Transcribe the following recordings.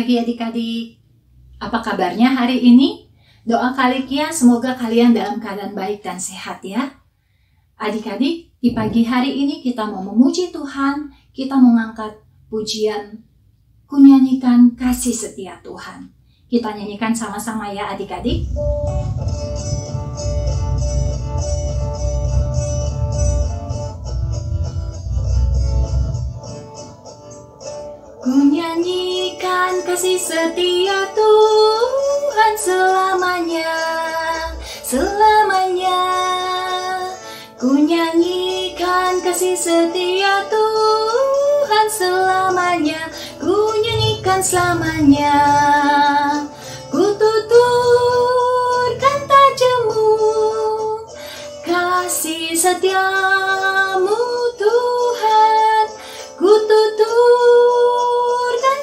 pagi adik-adik. Apa kabarnya hari ini? Doa Kalikia semoga kalian dalam keadaan baik dan sehat ya. Adik-adik, di pagi hari ini kita mau memuji Tuhan, kita mengangkat pujian, kunyanyikan kasih setia Tuhan. Kita nyanyikan sama-sama ya adik-adik. Kunyanyikan kasih setia Tuhan selamanya, selamanya. Kunyanyikan kasih setia Tuhan selamanya, kunyanyikan selamanya. Kututurkan tajammu, kasih setiamu Tuhan. Kututurkan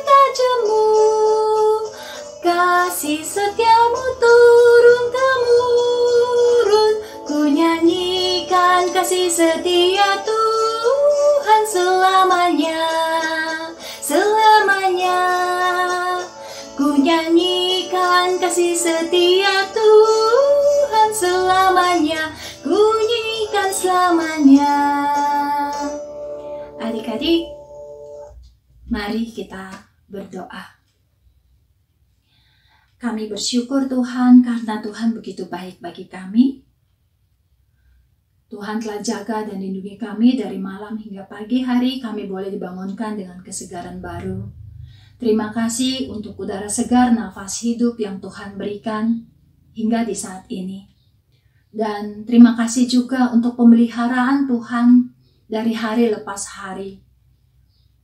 tajammu, kasih setiamu turun-temurun. Kunyanyikan kasih setia Tuhan selamanya, selamanya. Kunyanyikan kasih setia Tuhan selamanya, kunyanyikan selamanya. Adik-adik, mari kita berdoa. Kami bersyukur Tuhan karena Tuhan begitu baik bagi kami. Tuhan telah jaga dan lindungi kami dari malam hingga pagi hari. Kami boleh dibangunkan dengan kesegaran baru. Terima kasih untuk udara segar, nafas hidup yang Tuhan berikan hingga di saat ini. Dan terima kasih juga untuk pemeliharaan Tuhan dari hari lepas hari.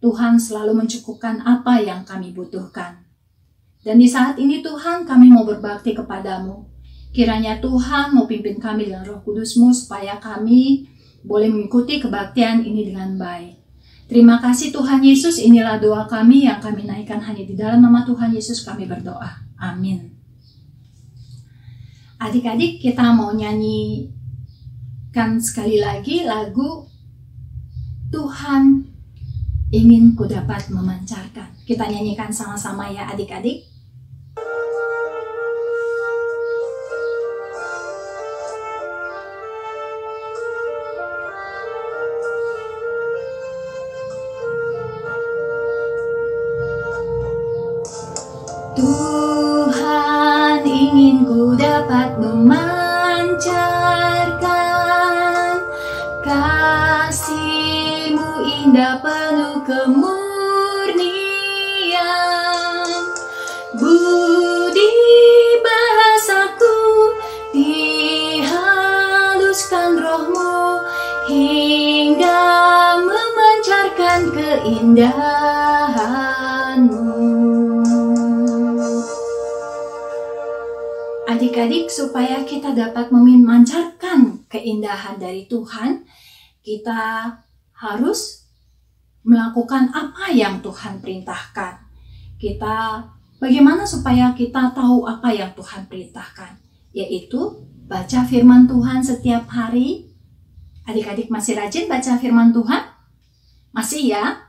Tuhan selalu mencukupkan apa yang kami butuhkan. Dan di saat ini Tuhan, kami mau berbakti kepadamu. Kiranya Tuhan mau pimpin kami dengan Roh Kudus-Mu supaya kami boleh mengikuti kebaktian ini dengan baik. Terima kasih Tuhan Yesus, inilah doa kami yang kami naikkan hanya di dalam nama Tuhan Yesus kami berdoa. Amin. Adik-adik, kita mau nyanyikan sekali lagi lagu Tuhan ingin ku dapat memancarkan. Kita nyanyikan sama-sama ya adik-adik. Tuhan ingin ku dapat memancarkan kasih-Mu indah penuh kemurnian. Budi bahasaku dihaluskan Roh-Mu hingga memancarkan keindahan-Mu. Adik-adik, supaya kita dapat memancarkan keindahan dari Tuhan, kita harus melakukan apa yang Tuhan perintahkan. Bagaimana supaya kita tahu apa yang Tuhan perintahkan? Yaitu baca firman Tuhan setiap hari. Adik-adik masih rajin baca firman Tuhan? Masih ya?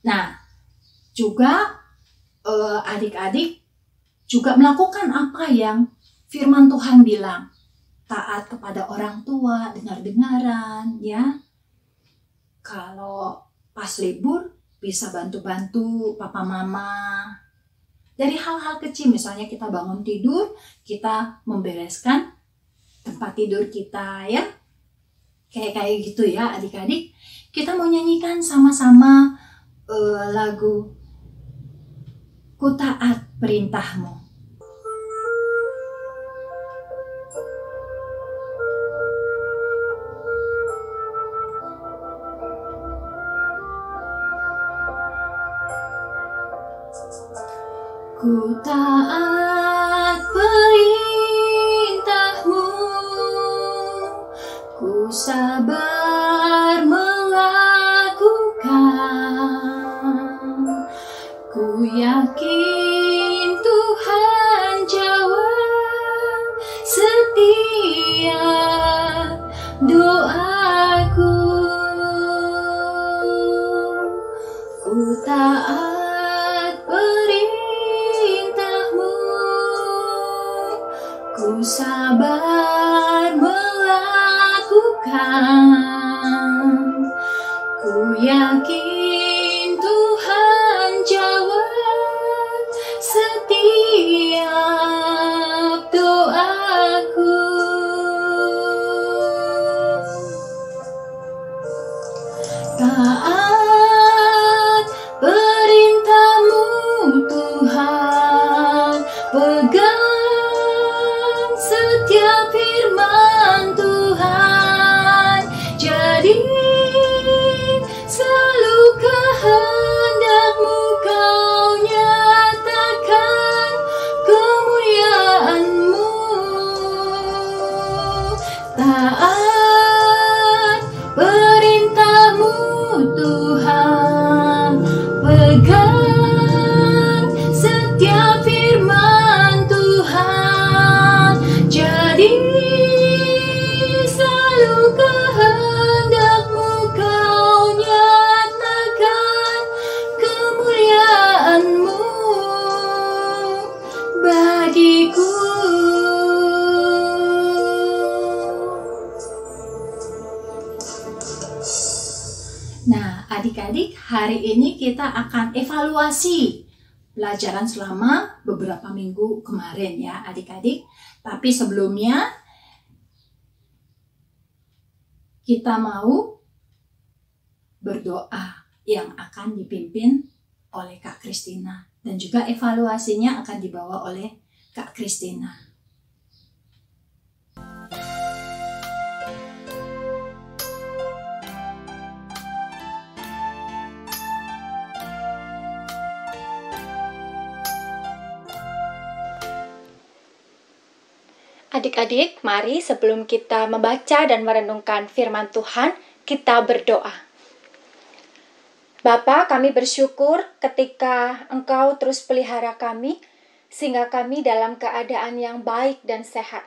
Nah, juga adik-adik juga melakukan apa yang firman Tuhan bilang. Taat kepada orang tua, dengar-dengaran ya. Kalau pas libur bisa bantu-bantu papa mama. Dari hal-hal kecil, misalnya kita bangun tidur, kita membereskan tempat tidur kita ya. Kayak gitu ya adik-adik. Kita mau nyanyikan sama-sama lagu Ku Taat Perintah-Mu. Ku taat perintah-Mu, ku sabar melakukan. Ku yakin Tuhan jawab setiap doaku. Ku taat perintah-Mu, Ku sabar melakukan, ku yakin Tuhan jawab setiap doaku. Taat perintah-Mu Tuhan, pegang setiap firman Tuhan, jadi selalu kehendak-Mu Kau nyatakan kemuliaan-Mu. Taat perintah-Mu Tuhan, pegang setiap firman Tuhan, jadi selalu kehendak-Mu Kau nyatakan kemuliaan-Mu bagiku. Nah, adik-adik, hari ini kita akan evaluasi pelajaran selama beberapa minggu kemarin ya adik-adik. Tapi sebelumnya kita mau berdoa yang akan dipimpin oleh Kak Kristina. Dan juga evaluasinya akan dibawa oleh Kak Kristina. Adik-adik, mari sebelum kita membaca dan merenungkan firman Tuhan, kita berdoa. Bapa, kami bersyukur ketika Engkau terus pelihara kami, sehingga kami dalam keadaan yang baik dan sehat.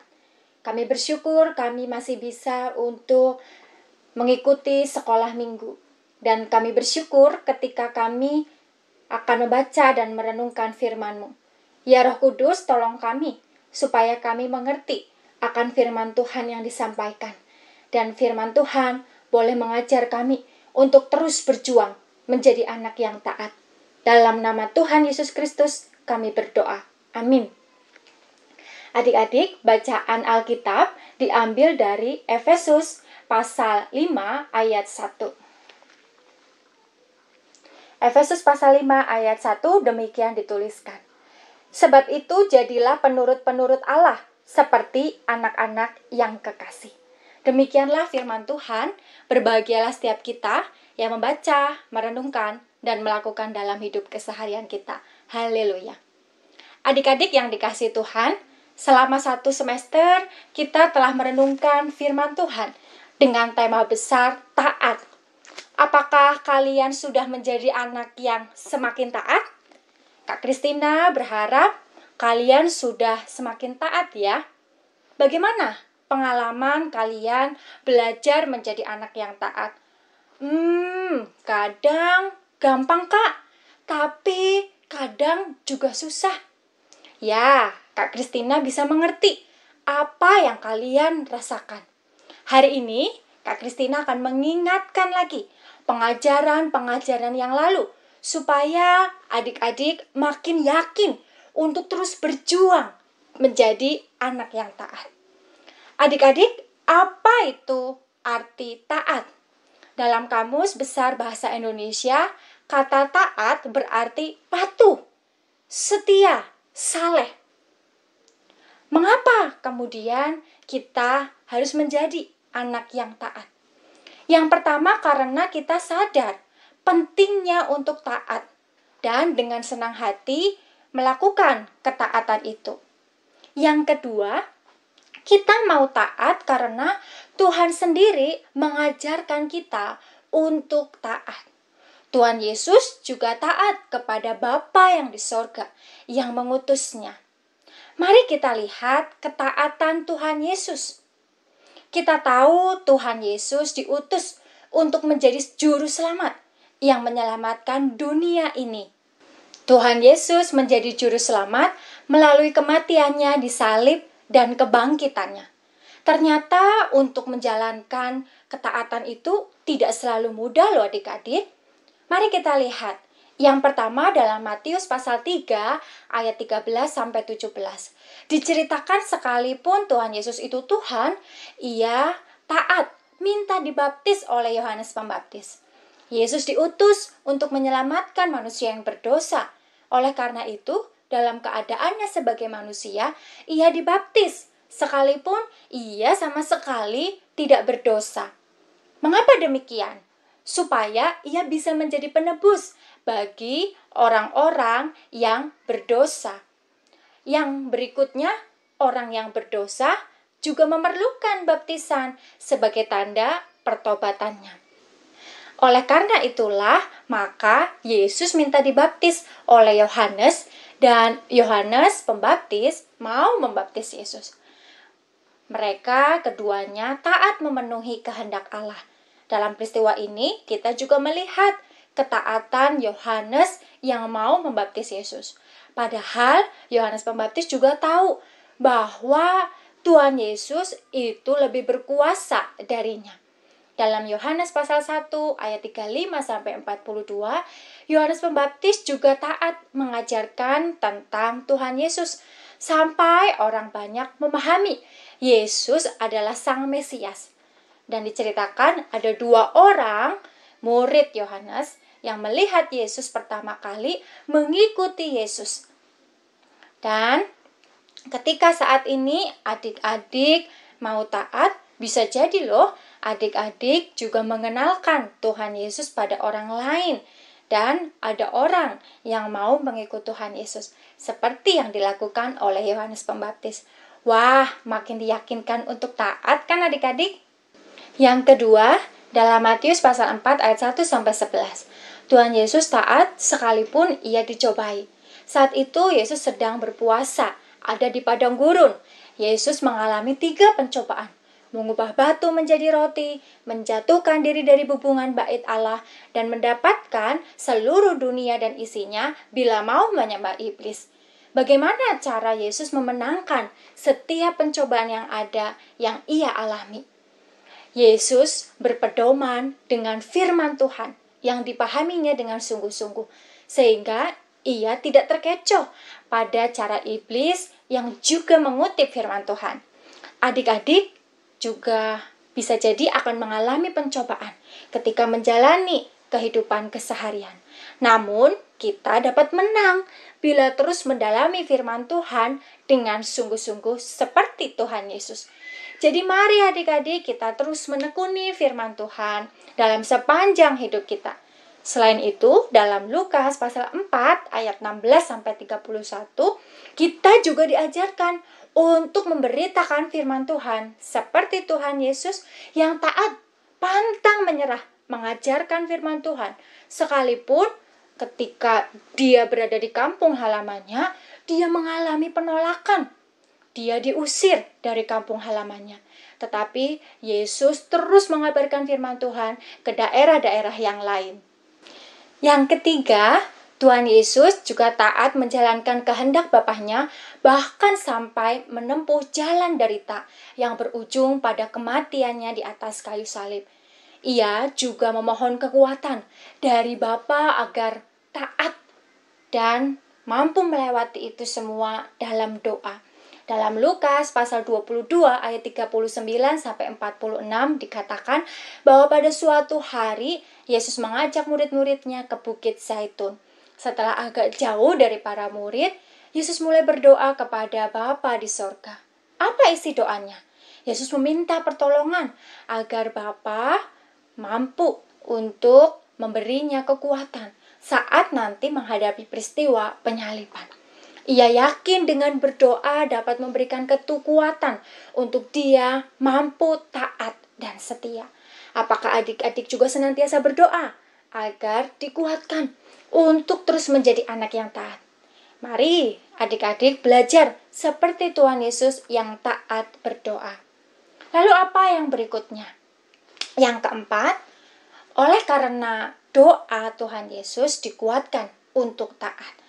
Kami bersyukur kami masih bisa untuk mengikuti sekolah minggu. Dan kami bersyukur ketika kami akan membaca dan merenungkan firman-Mu. Ya Roh Kudus, tolong kami, supaya kami mengerti akan firman Tuhan yang disampaikan. Dan firman Tuhan boleh mengajar kami untuk terus berjuang menjadi anak yang taat. Dalam nama Tuhan Yesus Kristus kami berdoa. Amin. Adik-adik, bacaan Alkitab diambil dari Efesus pasal 5 ayat 1. Efesus pasal 5 ayat 1 demikian dituliskan. Sebab itu jadilah penurut-penurut Allah seperti anak-anak yang kekasih. Demikianlah firman Tuhan. Berbahagialah setiap kita yang membaca, merenungkan, dan melakukan dalam hidup keseharian kita. Haleluya. Adik-adik yang dikasihi Tuhan, selama 1 semester kita telah merenungkan firman Tuhan dengan tema besar taat. Apakah kalian sudah menjadi anak yang semakin taat? Kak Kristina berharap kalian sudah semakin taat ya. Bagaimana pengalaman kalian belajar menjadi anak yang taat? Kadang gampang Kak, tapi kadang juga susah. Ya, Kak Kristina bisa mengerti apa yang kalian rasakan. Hari ini Kak Kristina akan mengingatkan lagi pengajaran-pengajaran yang lalu, supaya adik-adik makin yakin untuk terus berjuang menjadi anak yang taat. Adik-adik, apa itu arti taat? Dalam Kamus Besar Bahasa Indonesia, kata taat berarti patuh, setia, saleh. Mengapa kemudian kita harus menjadi anak yang taat? Yang pertama karena kita sadar pentingnya untuk taat dan dengan senang hati melakukan ketaatan itu. Yang kedua, kita mau taat karena Tuhan sendiri mengajarkan kita untuk taat. Tuhan Yesus juga taat kepada Bapa yang di sorga yang mengutusnya. Mari kita lihat ketaatan Tuhan Yesus. Kita tahu Tuhan Yesus diutus untuk menjadi juru selamat yang menyelamatkan dunia ini. Tuhan Yesus menjadi juru selamat melalui kematiannya di salib dan kebangkitannya. Ternyata untuk menjalankan ketaatan itu tidak selalu mudah loh adik-adik. Mari kita lihat. Yang pertama dalam Matius pasal 3 ayat 13-17. Diceritakan sekalipun Tuhan Yesus itu Tuhan, ia taat, minta dibaptis oleh Yohanes Pembaptis. Yesus diutus untuk menyelamatkan manusia yang berdosa. Oleh karena itu, dalam keadaannya sebagai manusia, ia dibaptis, sekalipun ia sama sekali tidak berdosa. Mengapa demikian? Supaya ia bisa menjadi penebus bagi orang-orang yang berdosa. Yang berikutnya, orang yang berdosa juga memerlukan baptisan sebagai tanda pertobatannya. Oleh karena itulah, maka Yesus minta dibaptis oleh Yohanes dan Yohanes Pembaptis mau membaptis Yesus. Mereka keduanya taat memenuhi kehendak Allah. Dalam peristiwa ini, kita juga melihat ketaatan Yohanes yang mau membaptis Yesus. Padahal Yohanes Pembaptis juga tahu bahwa Tuhan Yesus itu lebih berkuasa darinya. Dalam Yohanes pasal 1 ayat 35-42, Yohanes Pembaptis juga taat mengajarkan tentang Tuhan Yesus sampai orang banyak memahami Yesus adalah Sang Mesias. Dan diceritakan ada 2 orang murid Yohanes yang melihat Yesus pertama kali mengikuti Yesus. Dan ketika saat ini adik-adik mau taat, bisa jadi loh adik-adik juga mengenalkan Tuhan Yesus pada orang lain. Dan ada orang yang mau mengikut Tuhan Yesus, seperti yang dilakukan oleh Yohanes Pembaptis. Wah, makin diyakinkan untuk taat kan adik-adik? Yang kedua, dalam Matius pasal 4 ayat 1-11. Tuhan Yesus taat sekalipun ia dicobai. Saat itu Yesus sedang berpuasa, ada di padang gurun. Yesus mengalami 3 pencobaan. Mengubah batu menjadi roti, menjatuhkan diri dari bubungan bait Allah, dan mendapatkan seluruh dunia dan isinya bila mau menyembah iblis. Bagaimana cara Yesus memenangkan setiap pencobaan yang ada yang ia alami? Yesus berpedoman dengan firman Tuhan yang dipahaminya dengan sungguh-sungguh, sehingga ia tidak terkecoh pada cara iblis yang juga mengutip firman Tuhan. Adik-adik juga bisa jadi akan mengalami pencobaan ketika menjalani kehidupan keseharian. Namun, kita dapat menang bila terus mendalami firman Tuhan dengan sungguh-sungguh seperti Tuhan Yesus. Jadi mari adik-adik kita terus menekuni firman Tuhan dalam sepanjang hidup kita. Selain itu, dalam Lukas pasal 4 ayat 16-31, kita juga diajarkan untuk memberitakan firman Tuhan seperti Tuhan Yesus yang taat, pantang menyerah mengajarkan firman Tuhan. Sekalipun ketika dia berada di kampung halamannya, dia mengalami penolakan. Dia diusir dari kampung halamannya. Tetapi Yesus terus mengabarkan firman Tuhan ke daerah-daerah yang lain. Yang ketiga, Tuhan Yesus juga taat menjalankan kehendak Bapaknya, bahkan sampai menempuh jalan derita yang berujung pada kematiannya di atas kayu salib. Ia juga memohon kekuatan dari Bapa agar taat dan mampu melewati itu semua dalam doa. Dalam Lukas pasal 22 ayat 39-46 dikatakan bahwa pada suatu hari Yesus mengajak murid-muridnya ke Bukit Zaitun. Setelah agak jauh dari para murid, Yesus mulai berdoa kepada Bapa di sorga. Apa isi doanya? Yesus meminta pertolongan agar Bapa mampu untuk memberinya kekuatan saat nanti menghadapi peristiwa penyaliban. Ia yakin dengan berdoa dapat memberikan kekuatan untuk dia mampu taat dan setia. Apakah adik-adik juga senantiasa berdoa agar dikuatkan untuk terus menjadi anak yang taat? Mari adik-adik belajar seperti Tuhan Yesus yang taat berdoa. Lalu apa yang berikutnya? Yang keempat, oleh karena doa Tuhan Yesus dikuatkan untuk taat.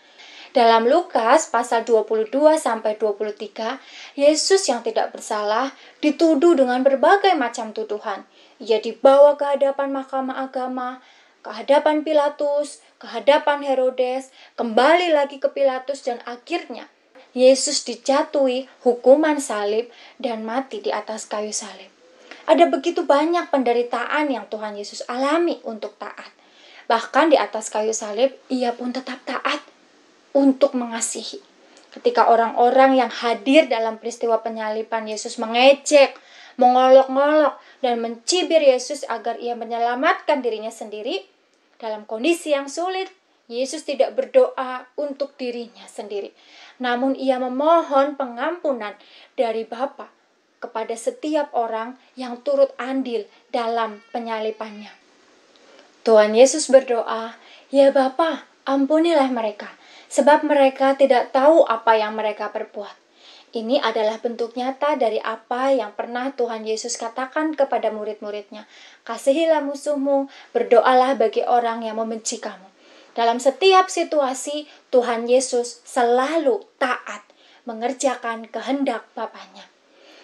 Dalam Lukas pasal 22-23, Yesus yang tidak bersalah dituduh dengan berbagai macam tuduhan. Ia dibawa ke hadapan mahkamah agama, ke hadapan Pilatus, ke hadapan Herodes, kembali lagi ke Pilatus, dan akhirnya Yesus dijatuhi hukuman salib dan mati di atas kayu salib. Ada begitu banyak penderitaan yang Tuhan Yesus alami untuk taat. Bahkan di atas kayu salib, ia pun tetap taat untuk mengasihi. Ketika orang-orang yang hadir dalam peristiwa penyaliban Yesus mengejek, mengolok-ngolok, dan mencibir Yesus agar ia menyelamatkan dirinya sendiri, dalam kondisi yang sulit, Yesus tidak berdoa untuk dirinya sendiri. Namun ia memohon pengampunan dari Bapa kepada setiap orang yang turut andil dalam penyalibannya. Tuhan Yesus berdoa, "Ya Bapa, ampunilah mereka, sebab mereka tidak tahu apa yang mereka perbuat." Ini adalah bentuk nyata dari apa yang pernah Tuhan Yesus katakan kepada murid-muridnya. Kasihilah musuhmu, berdoalah bagi orang yang membenci kamu. Dalam setiap situasi, Tuhan Yesus selalu taat mengerjakan kehendak Bapanya.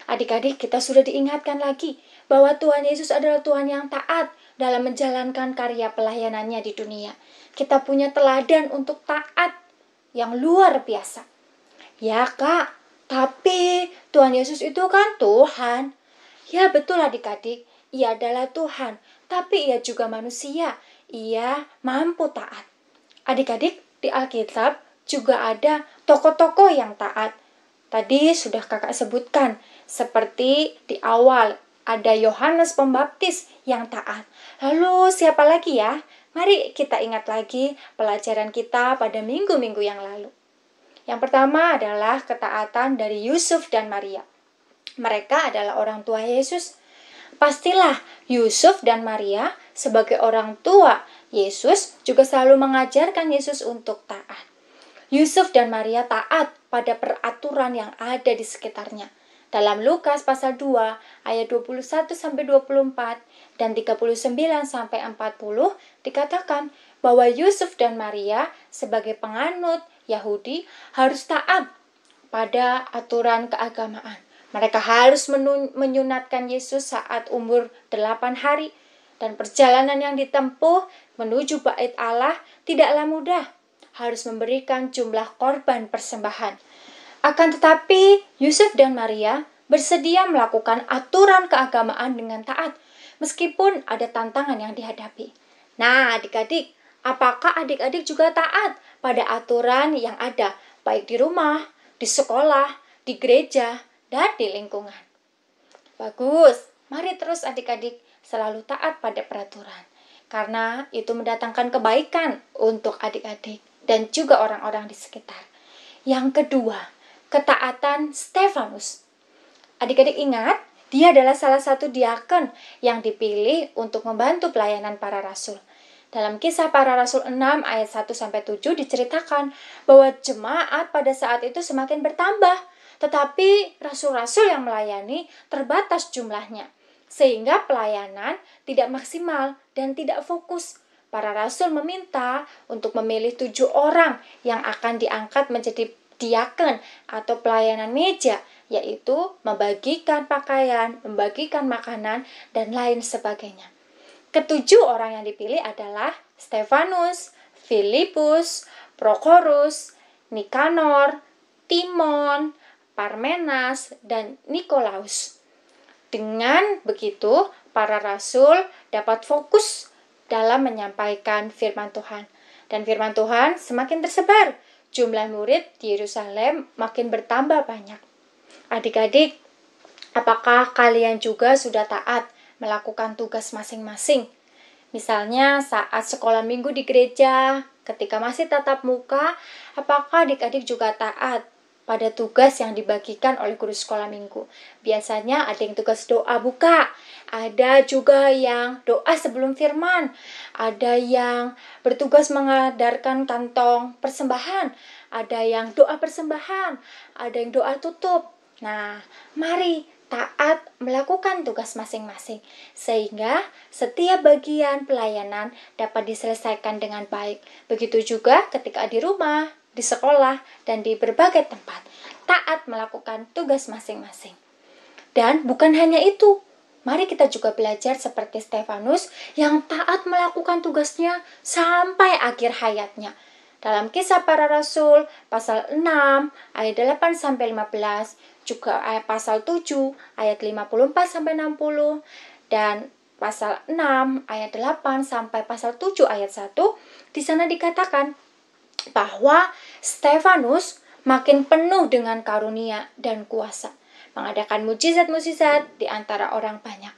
Adik-adik, kita sudah diingatkan lagi bahwa Tuhan Yesus adalah Tuhan yang taat dalam menjalankan karya pelayanannya di dunia. Kita punya teladan untuk taat yang luar biasa. Ya Kak, tapi Tuhan Yesus itu kan Tuhan. Ya betul adik-adik, Ia adalah Tuhan, tapi Ia juga manusia. Ia mampu taat. Adik-adik, di Alkitab juga ada tokoh-tokoh yang taat. Tadi sudah kakak sebutkan, seperti di awal ada Yohanes Pembaptis yang taat. Lalu siapa lagi ya? Mari kita ingat lagi pelajaran kita pada minggu-minggu yang lalu. Yang pertama adalah ketaatan dari Yusuf dan Maria. Mereka adalah orang tua Yesus. Pastilah Yusuf dan Maria sebagai orang tua Yesus juga selalu mengajarkan Yesus untuk taat. Yusuf dan Maria taat pada peraturan yang ada di sekitarnya. Dalam Lukas pasal 2 ayat 21-24 dan 39-40 dikatakan bahwa Yusuf dan Maria sebagai penganut Yahudi harus taat pada aturan keagamaan. Mereka harus menyunatkan Yesus saat umur 8 hari, dan perjalanan yang ditempuh menuju bait Allah tidaklah mudah. Harus memberikan jumlah korban persembahan. Akan tetapi, Yusuf dan Maria bersedia melakukan aturan keagamaan dengan taat, meskipun ada tantangan yang dihadapi. Nah, adik-adik, apakah adik-adik juga taat pada aturan yang ada, baik di rumah, di sekolah, di gereja, dan di lingkungan? Bagus, mari terus adik-adik selalu taat pada peraturan, karena itu mendatangkan kebaikan untuk adik-adik dan juga orang-orang di sekitar. Yang kedua, ketaatan Stefanus. Adik-adik ingat, dia adalah salah satu diakon yang dipilih untuk membantu pelayanan para rasul. Dalam Kisah Para Rasul 6 ayat 1-7 diceritakan bahwa jemaat pada saat itu semakin bertambah, tetapi rasul-rasul yang melayani terbatas jumlahnya, sehingga pelayanan tidak maksimal dan tidak fokus. Para rasul meminta untuk memilih 7 orang yang akan diangkat menjadi diakon atau pelayanan meja, yaitu membagikan pakaian, membagikan makanan, dan lain sebagainya. Ketujuh orang yang dipilih adalah Stefanus, Filipus, Prokorus, Nikanor, Timon, Parmenas, dan Nikolaus. Dengan begitu, para rasul dapat fokus dalam menyampaikan firman Tuhan. Dan firman Tuhan semakin tersebar. Jumlah murid di Yerusalem makin bertambah banyak. Adik-adik, apakah kalian juga sudah taat melakukan tugas masing-masing? Misalnya saat sekolah minggu di gereja, ketika masih tatap muka, apakah adik-adik juga taat pada tugas yang dibagikan oleh guru sekolah minggu? Biasanya ada yang tugas doa buka, ada juga yang doa sebelum firman, ada yang bertugas mengadarkan kantong persembahan, ada yang doa persembahan, ada yang doa tutup. Nah, mari taat melakukan tugas masing-masing, sehingga setiap bagian pelayanan dapat diselesaikan dengan baik. Begitu juga ketika di rumah, di sekolah, dan di berbagai tempat. Taat melakukan tugas masing-masing. Dan bukan hanya itu, mari kita juga belajar seperti Stefanus yang taat melakukan tugasnya sampai akhir hayatnya. Dalam Kisah Para Rasul pasal 6 ayat 8-15, juga ayat pasal 7 ayat 54-60, dan pasal 6 ayat 8 sampai pasal 7 ayat 1, di sana dikatakan bahwa Stefanus makin penuh dengan karunia dan kuasa, mengadakan mujizat-mujizat di antara orang banyak.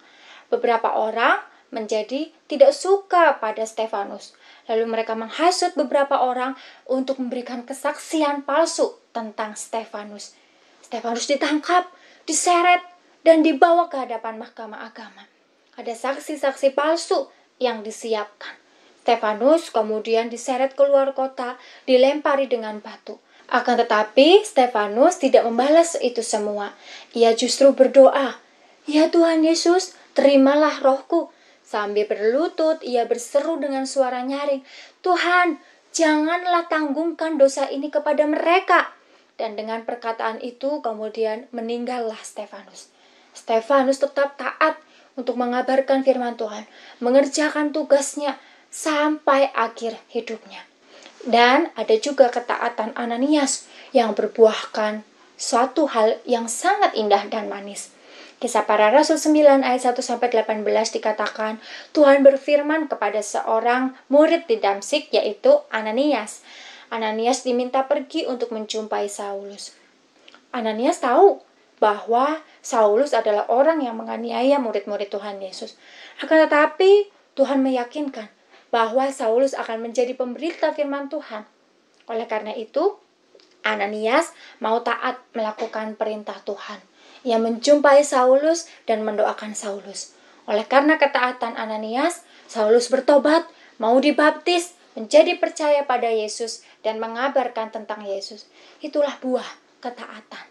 Beberapa orang menjadi tidak suka pada Stefanus. Lalu mereka menghasut beberapa orang untuk memberikan kesaksian palsu tentang Stefanus. Stefanus ditangkap, diseret, dan dibawa ke hadapan mahkamah agama. Ada saksi-saksi palsu yang disiapkan. Stefanus kemudian diseret keluar kota, dilempari dengan batu. Akan tetapi Stefanus tidak membalas itu semua. Ia justru berdoa, "Ya Tuhan Yesus, terimalah rohku." Sambil berlutut, ia berseru dengan suara nyaring, "Tuhan, janganlah tanggungkan dosa ini kepada mereka." Dan dengan perkataan itu kemudian meninggallah Stefanus. Stefanus tetap taat untuk mengabarkan firman Tuhan, mengerjakan tugasnya sampai akhir hidupnya. Dan ada juga ketaatan Ananias yang berbuahkan suatu hal yang sangat indah dan manis. Kisah Para Rasul 9 ayat 1-18 dikatakan, Tuhan berfirman kepada seorang murid di Damsyik, yaitu Ananias. Ananias diminta pergi untuk menjumpai Saulus. Ananias tahu bahwa Saulus adalah orang yang menganiaya murid-murid Tuhan Yesus. Akan tetapi Tuhan meyakinkan bahwa Saulus akan menjadi pemberita firman Tuhan. Oleh karena itu, Ananias mau taat melakukan perintah Tuhan. Ia menjumpai Saulus dan mendoakan Saulus. Oleh karena ketaatan Ananias, Saulus bertobat, mau dibaptis, menjadi percaya pada Yesus, dan mengabarkan tentang Yesus. Itulah buah ketaatan.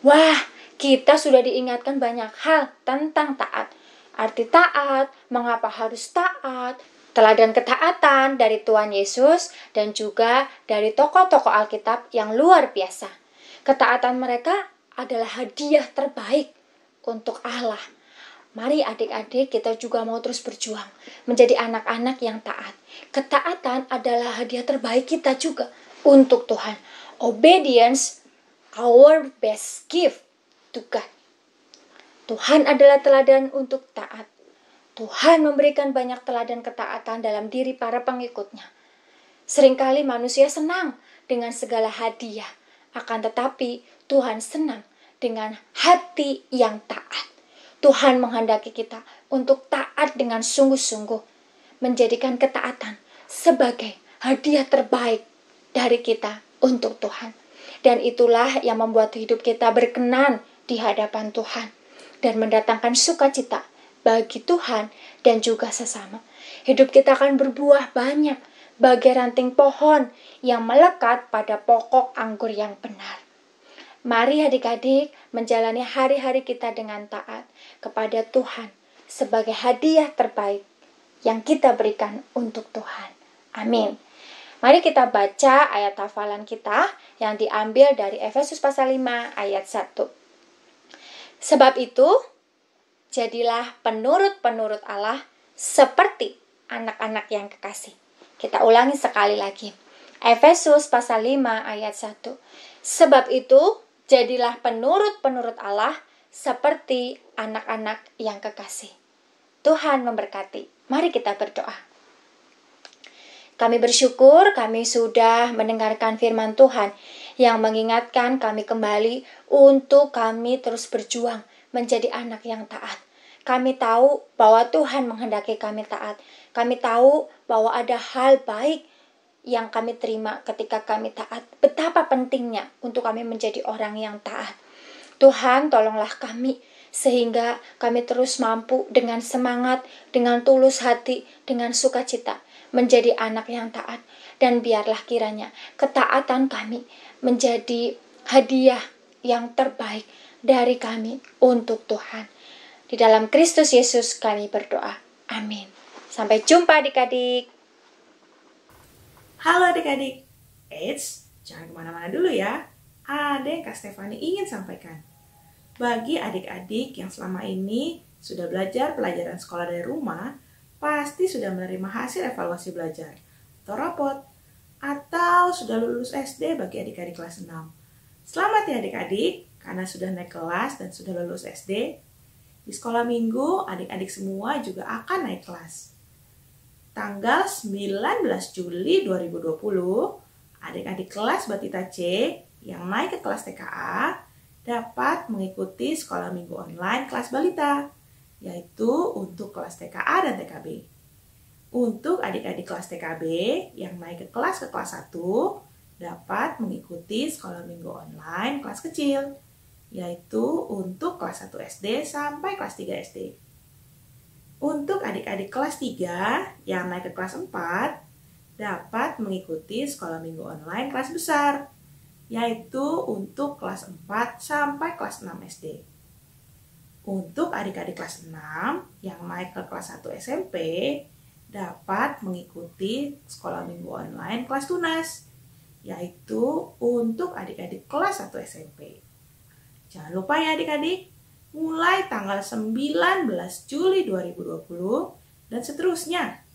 Wah, kita sudah diingatkan banyak hal tentang taat. Arti taat, mengapa harus taat, teladan ketaatan dari Tuhan Yesus, dan juga dari tokoh-tokoh Alkitab yang luar biasa. Ketaatan mereka adalah hadiah terbaik untuk Allah. Mari adik-adik kita juga mau terus berjuang menjadi anak-anak yang taat. Ketaatan adalah hadiah terbaik kita juga untuk Tuhan. Obedience, our best gift to God. Tuhan adalah teladan untuk taat. Tuhan memberikan banyak teladan ketaatan dalam diri para pengikutnya. Seringkali manusia senang dengan segala hadiah, akan tetapi Tuhan senang dengan hati yang taat. Tuhan menghendaki kita untuk taat dengan sungguh-sungguh, menjadikan ketaatan sebagai hadiah terbaik dari kita untuk Tuhan. Dan itulah yang membuat hidup kita berkenan di hadapan Tuhan dan mendatangkan sukacita bagi Tuhan dan juga sesama. Hidup kita akan berbuah banyak bagai ranting pohon yang melekat pada pokok anggur yang benar. Mari adik-adik menjalani hari-hari kita dengan taat kepada Tuhan sebagai hadiah terbaik yang kita berikan untuk Tuhan. Amin. Mari kita baca ayat hafalan kita yang diambil dari Efesus pasal 5 ayat 1. Sebab itu, jadilah penurut-penurut Allah seperti anak-anak yang kekasih. Kita ulangi sekali lagi. Efesus pasal 5 ayat 1. Sebab itu, jadilah penurut-penurut Allah seperti anak-anak yang kekasih. Tuhan memberkati. Mari kita berdoa. Kami bersyukur kami sudah mendengarkan firman Tuhan yang mengingatkan kami kembali untuk kami terus berjuang menjadi anak yang taat. Kami tahu bahwa Tuhan menghendaki kami taat. Kami tahu bahwa ada hal baik yang kami terima ketika kami taat. Betapa pentingnya untuk kami menjadi orang yang taat. Tuhan, tolonglah kami sehingga kami terus mampu dengan semangat, dengan tulus hati, dengan sukacita menjadi anak yang taat. Dan biarlah kiranya ketaatan kami menjadi hadiah yang terbaik dari kami untuk Tuhan. Di dalam Kristus Yesus kami berdoa. Amin. Sampai jumpa adik-adik. Halo adik-adik. Eits, Jangan kemana-mana dulu ya. Ada yang Kak Stefani ingin sampaikan. Bagi adik-adik yang selama ini sudah belajar pelajaran sekolah dari rumah, pasti sudah menerima hasil evaluasi belajar atau rapot, atau sudah lulus SD bagi adik-adik kelas 6. Selamat ya adik-adik, karena sudah naik kelas dan sudah lulus SD. Di sekolah minggu, adik-adik semua juga akan naik kelas. Tanggal 19 Juli 2020, adik-adik kelas Batita C yang naik ke kelas TKA dapat mengikuti sekolah minggu online kelas balita, yaitu untuk kelas TKA dan TKB. Untuk adik-adik kelas TKB yang naik ke kelas 1 dapat mengikuti sekolah minggu online kelas kecil, yaitu untuk kelas 1 SD sampai kelas 3 SD. Untuk adik-adik kelas 3 yang naik ke kelas 4 dapat mengikuti sekolah minggu online kelas besar, yaitu untuk kelas 4 sampai kelas 6 SD. Untuk adik-adik kelas 6 yang naik ke kelas 1 SMP dapat mengikuti sekolah minggu online kelas tunas, yaitu untuk adik-adik kelas 1 SMP. Jangan lupa ya adik-adik, mulai tanggal 19 Juli 2020 dan seterusnya,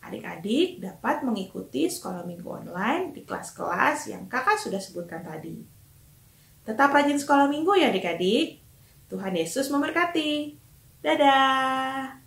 adik-adik dapat mengikuti sekolah minggu online di kelas-kelas yang kakak sudah sebutkan tadi. Tetap rajin sekolah minggu ya adik-adik. Tuhan Yesus memberkati. Dadah!